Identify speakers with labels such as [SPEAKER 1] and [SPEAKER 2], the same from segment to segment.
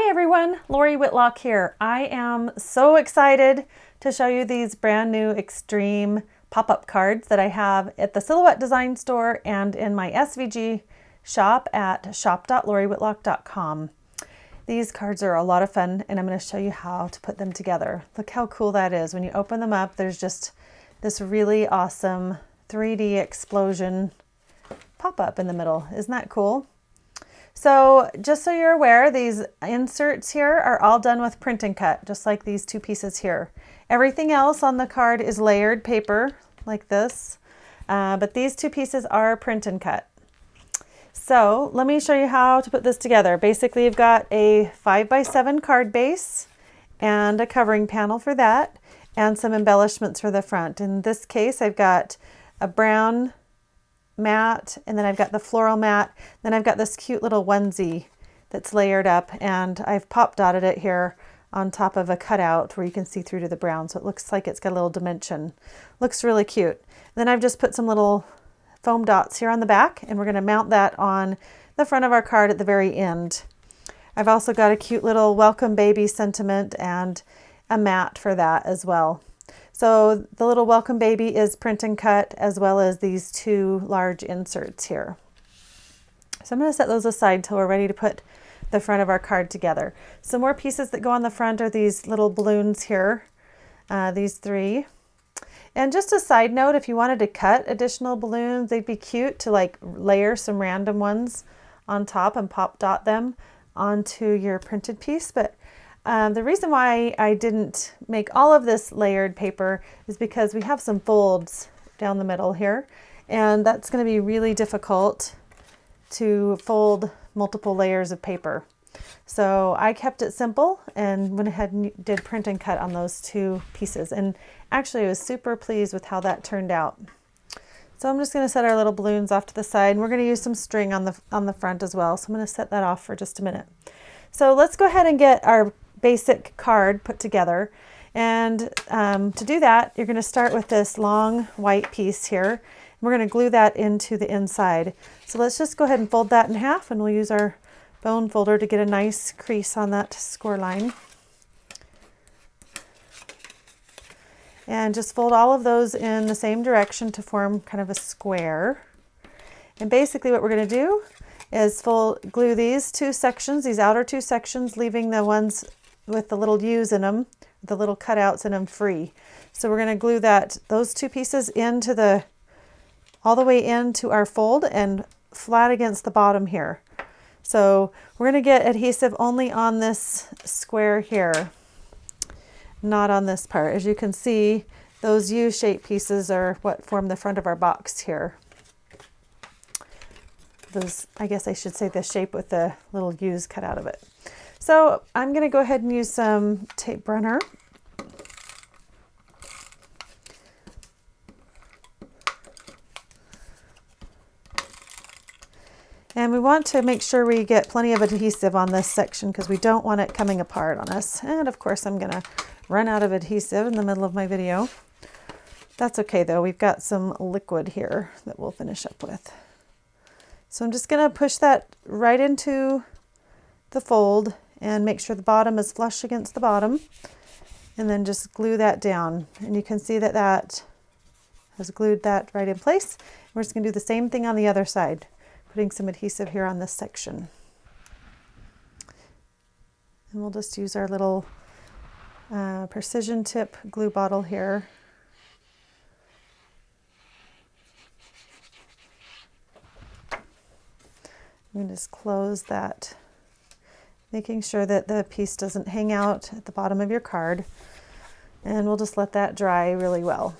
[SPEAKER 1] Hi everyone, Lori Whitlock here. I am so excited to show you these brand new extreme pop-up cards that I have at the Silhouette Design Store and in my SVG shop at shop.loriwhitlock.com. These cards are a lot of fun and I'm going to show you how to put them together. Look how cool that is. When you open them up, there's just this really awesome 3D explosion pop-up in the middle. Isn't that cool? So just so you're aware, these inserts here are all done with print and cut, just like these two pieces here. Everything else on the card is layered paper like this, but these two pieces are print and cut. So let me show you how to put this together. Basically, you've got a 5x7 card base and a covering panel for that, and some embellishments for the front. In this case, I've got a brown mat, and then I've got the floral mat, then I've got this cute little onesie that's layered up, and I've pop dotted it here on top of a cutout where you can see through to the brown, so it looks like it's got a little dimension. Looks really cute. Then I've just put some little foam dots here on the back, and we're going to mount that on the front of our card at the very end. I've also got a cute little welcome baby sentiment and a mat for that as well. So the little welcome baby is print and cut, as well as these two large inserts here. So I'm going to set those aside till we're ready to put the front of our card together. Some more pieces that go on the front are these little balloons here, these three. And just a side note, if you wanted to cut additional balloons, they'd be cute to like layer some random ones on top and pop dot them onto your printed piece. But the reason why I didn't make all of this layered paper is because we have some folds down the middle here, and that's going to be really difficult to fold multiple layers of paper. So I kept it simple and went ahead and did print and cut on those two pieces, and actually I was super pleased with how that turned out. So I'm just going to set our little balloons off to the side, and we're going to use some string on the front as well. So I'm going to set that off for just a minute. So let's go ahead and get our basic card put together, and to do that you're going to start with this long white piece here. We're going to glue that into the inside. So let's just go ahead and fold that in half, and we'll use our bone folder to get a nice crease on that score line, and just fold all of those in the same direction to form kind of a square. And basically what we're going to do is glue these two sections, these outer two sections, leaving the ones with the little U's in them, the little cutouts in them, free. So we're going to glue those two pieces into all the way into our fold and flat against the bottom here. So we're going to get adhesive only on this square here, not on this part. As you can see, those U-shaped pieces are what form the front of our box here. Those, I guess I should say, the shape with the little U's cut out of it. So I'm going to go ahead and use some tape runner. And we want to make sure we get plenty of adhesive on this section because we don't want it coming apart on us. And of course I'm going to run out of adhesive in the middle of my video. That's okay though, we've got some liquid here that we'll finish up with. So I'm just going to push that right into the fold and make sure the bottom is flush against the bottom, and then just glue that down. And you can see that that has glued that right in place. We're just going to do the same thing on the other side, putting some adhesive here on this section. And we'll just use our little precision tip glue bottle here. I'm going to just close that, making sure that the piece doesn't hang out at the bottom of your card. And we'll just let that dry really well.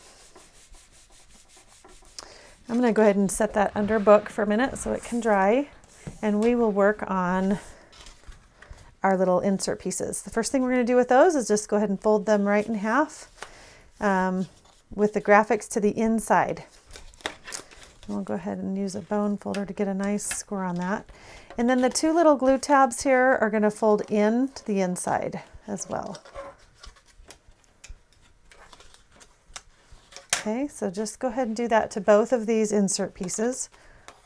[SPEAKER 1] I'm going to go ahead and set that under a book for a minute so it can dry, and we will work on our little insert pieces. The first thing we're going to do with those is just go ahead and fold them right in half with the graphics to the inside. We'll go ahead and use a bone folder to get a nice score on that. And then the two little glue tabs here are going to fold in to the inside as well. Okay, so just go ahead and do that to both of these insert pieces.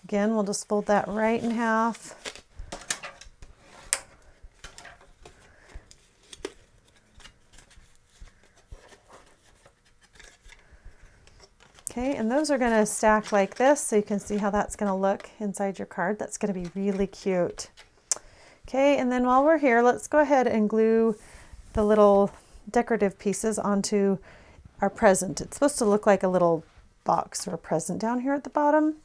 [SPEAKER 1] Again, we'll just fold that right in half. Okay, and those are going to stack like this so you can see how that's going to look inside your card. That's going to be really cute. Okay, and then while we're here, let's go ahead and glue the little decorative pieces onto our present. It's supposed to look like a little box or a present down here at the bottom.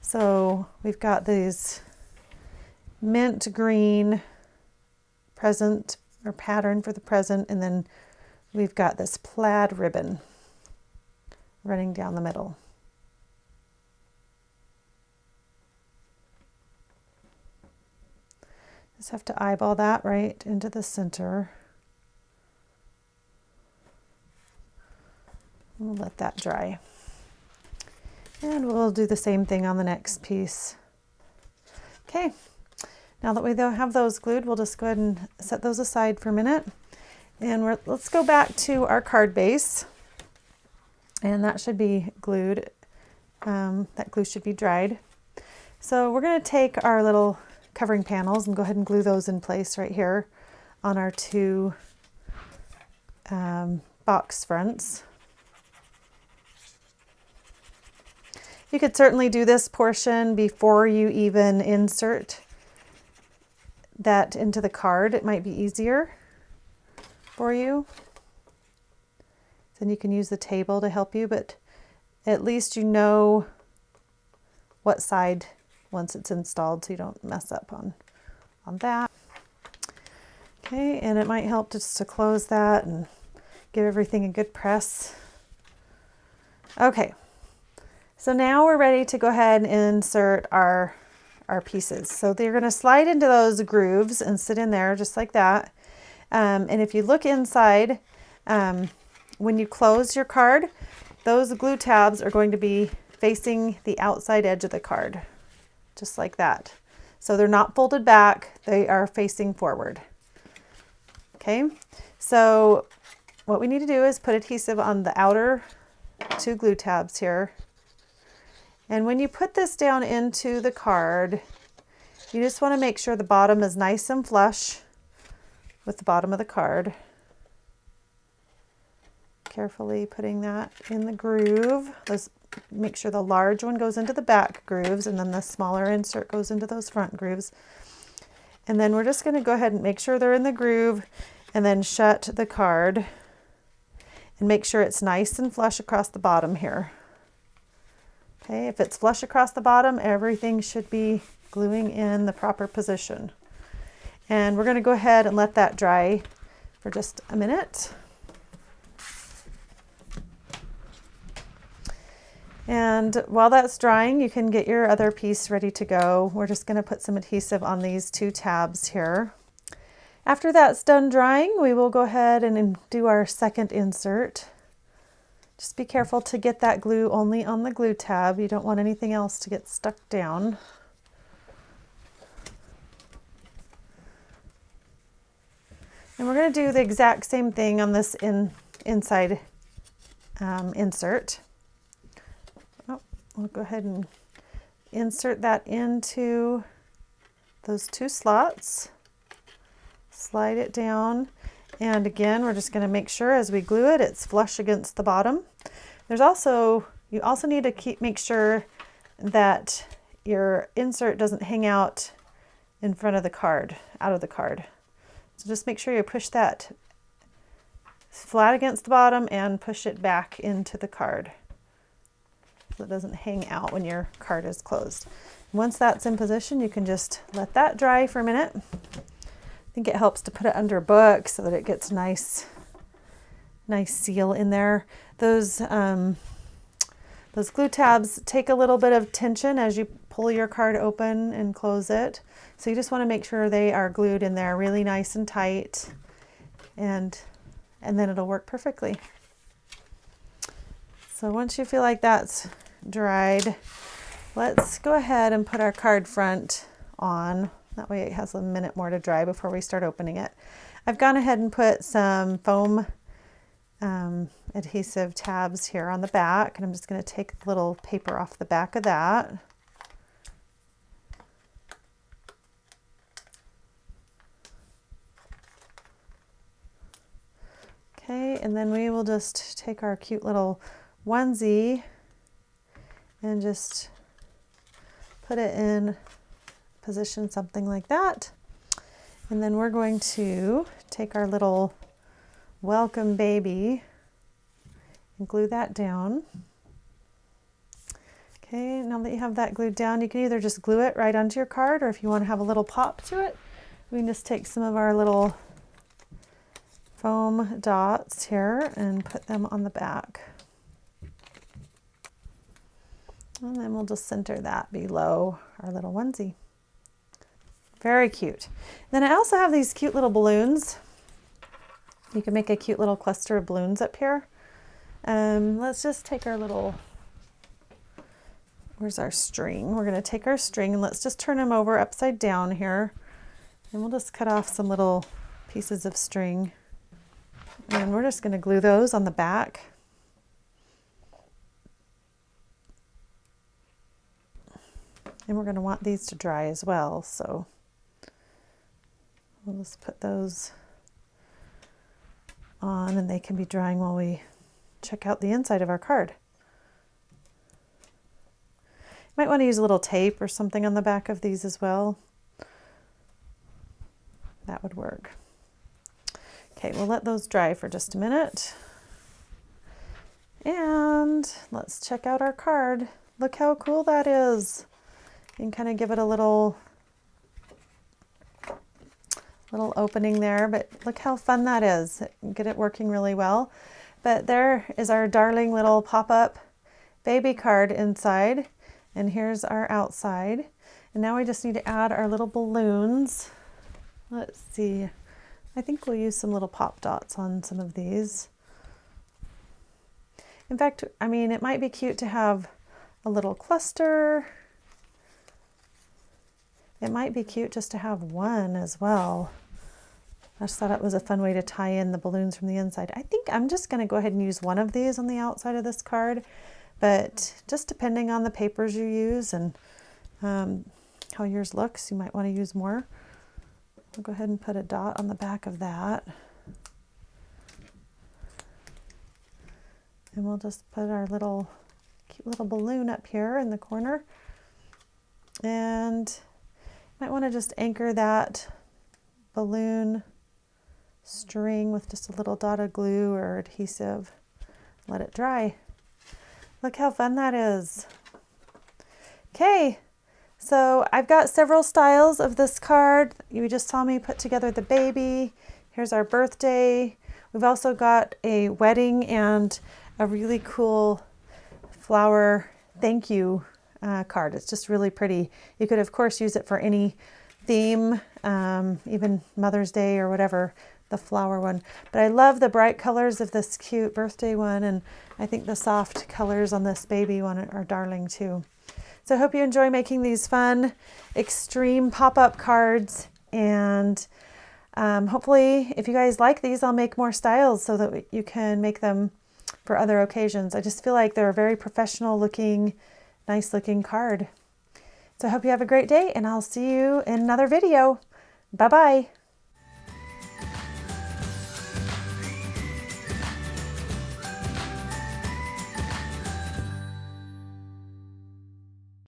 [SPEAKER 1] So we've got these mint green present or pattern for the present, and then we've got this plaid ribbon running down the middle. Just have to eyeball that right into the center. We'll let that dry. And we'll do the same thing on the next piece. Okay, now that we have those glued, we'll just go ahead and set those aside for a minute. And let's go back to our card base. And that should be glued. That glue should be dried. So we're going to take our little covering panels and go ahead and glue those in place right here on our two box fronts. You could certainly do this portion before you even insert that into the card. It might be easier for you. Then you can use the table to help you, but at least you know what side once it's installed so you don't mess up on that. Okay, and it might help just to close that and give everything a good press. Okay, so now we're ready to go ahead and insert our pieces. So they're going to slide into those grooves and sit in there just like that. And if you look inside, when you close your card, those glue tabs are going to be facing the outside edge of the card, just like that. So they're not folded back, they are facing forward. Okay, so what we need to do is put adhesive on the outer two glue tabs here. And when you put this down into the card, you just want to make sure the bottom is nice and flush with the bottom of the card. Carefully putting that in the groove. Make sure the large one goes into the back grooves and then the smaller insert goes into those front grooves. And then we're just going to go ahead and make sure they're in the groove and then shut the card and make sure it's nice and flush across the bottom here. Okay, if it's flush across the bottom, everything should be gluing in the proper position. And we're going to go ahead and let that dry for just a minute. And while that's drying, you can get your other piece ready to go. We're just going to put some adhesive on these two tabs here. After that's done drying, we will go ahead and do our second insert. Just be careful to get that glue only on the glue tab. You don't want anything else to get stuck down. And we're going to do the exact same thing on this inside insert. We'll go ahead and insert that into those two slots, slide it down, and again we're just going to make sure as we glue it it's flush against the bottom. You also need to make sure that your insert doesn't hang out in front of the card, out of the card. So just make sure you push that flat against the bottom and push it back into the card so it doesn't hang out when your card is closed. Once that's in position, you can just let that dry for a minute. I think it helps to put it under a book so that it gets nice seal in there. Those glue tabs take a little bit of tension as you pull your card open and close it. So you just want to make sure they are glued in there really nice and tight, and then it'll work perfectly. So once you feel like that's dried, let's go ahead and put our card front on. That way it has a minute more to dry before we start opening it. I've gone ahead and put some foam adhesive tabs here on the back, and I'm just going to take the little paper off the back of that. Okay, and then we will just take our cute little onesie and just put it in position, something like that. And then we're going to take our little welcome baby and glue that down. Okay, now that you have that glued down, you can either just glue it right onto your card, or if you want to have a little pop to it, we can just take some of our little foam dots here and put them on the back. And then we'll just center that below our little onesie. Very cute. Then I also have these cute little balloons. You can make a cute little cluster of balloons up here. Let's just take our little, where's our string? We're going to take our string and let's just turn them over upside down here. And we'll just cut off some little pieces of string. And we're just going to glue those on the back. And we're going to want these to dry as well, so we'll just put those on and they can be drying while we check out the inside of our card. You might want to use a little tape or something on the back of these as well. That would work. Okay, we'll let those dry for just a minute. And let's check out our card. Look how cool that is. You can kind of give it a little opening there, but look how fun that is. Get it working really well. But there is our darling little pop-up baby card inside, and here's our outside. And now we just need to add our little balloons. Let's see. I think we'll use some little pop dots on some of these. In fact, I mean, it might be cute to have a little cluster. It might be cute just to have one as well. I just thought it was a fun way to tie in the balloons from the inside. I think I'm just going to go ahead and use one of these on the outside of this card, but just depending on the papers you use and how yours looks, you might want to use more. I'll go ahead and put a dot on the back of that. And we'll just put our little cute little balloon up here in the corner. And might want to just anchor that balloon string with just a little dot of glue or adhesive. Let it dry. Look how fun that is. Okay, so I've got several styles of this card. You just saw me put together the baby. Here's our birthday. We've also got a wedding and a really cool flower thank you card. It's just really pretty. You could of course use it for any theme, even Mother's Day or whatever, the flower one. But I love the bright colors of this cute birthday one, and I think the soft colors on this baby one are darling too. So I hope you enjoy making these fun extreme pop-up cards, and hopefully if you guys like these, I'll make more styles so that you can make them for other occasions. I just feel like they're a very professional looking, nice looking card. So I hope you have a great day, and I'll see you in another video. Bye-bye.